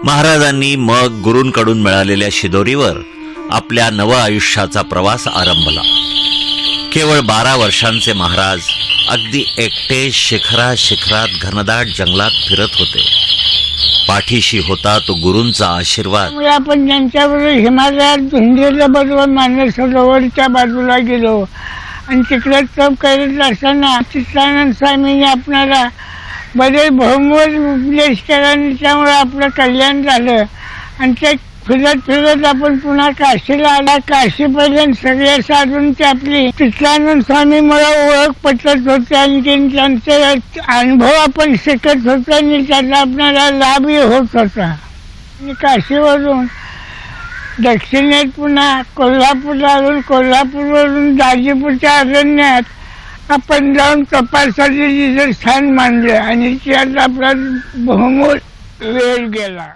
महाराजांनी मग गुरूंकडून मिळालेल्या शिदोरीवर आपल्या नव आयुष्याचा प्रवास आरंभला। केवळ 12 वर्षांचे महाराज अगदी एकटे शिखरात घनदाट जंगलात फिरत होते। पाठीशी होता तो गुरूंचा आशीर्वाद। आपण त्यांच्याबरोबर हिमालयात धुंदीच्या बरोबर मानस सरोवरच्या बाजूला गेलो आणि तिकडे तप करत असताना चित्तानंद स्वामींनी आपल्याला बरेच बहुमोल उपदेश केला आणि त्यामुळे आपलं कल्याण झालं। आणि ते फिरत आपण पुन्हा काशीला आला। काशीपर्यंत सगळे साधूंची आपली चित्तानंद स्वामीमुळे ओळख पटत होते आणि त्यांचे अनुभव आपण शिकत होतो आणि त्याचा आपल्याला लाभही होत होता। आणि काशीवरून दक्षिणेत पुन्हा कोल्हापूरला आलो। कोल्हापूरवरून दाजीपूरच्या अरण्यात आपण जाऊन तपासाचे तिथे स्थान मानले आणि त्यात आपला बहुमोल वेळ गेला।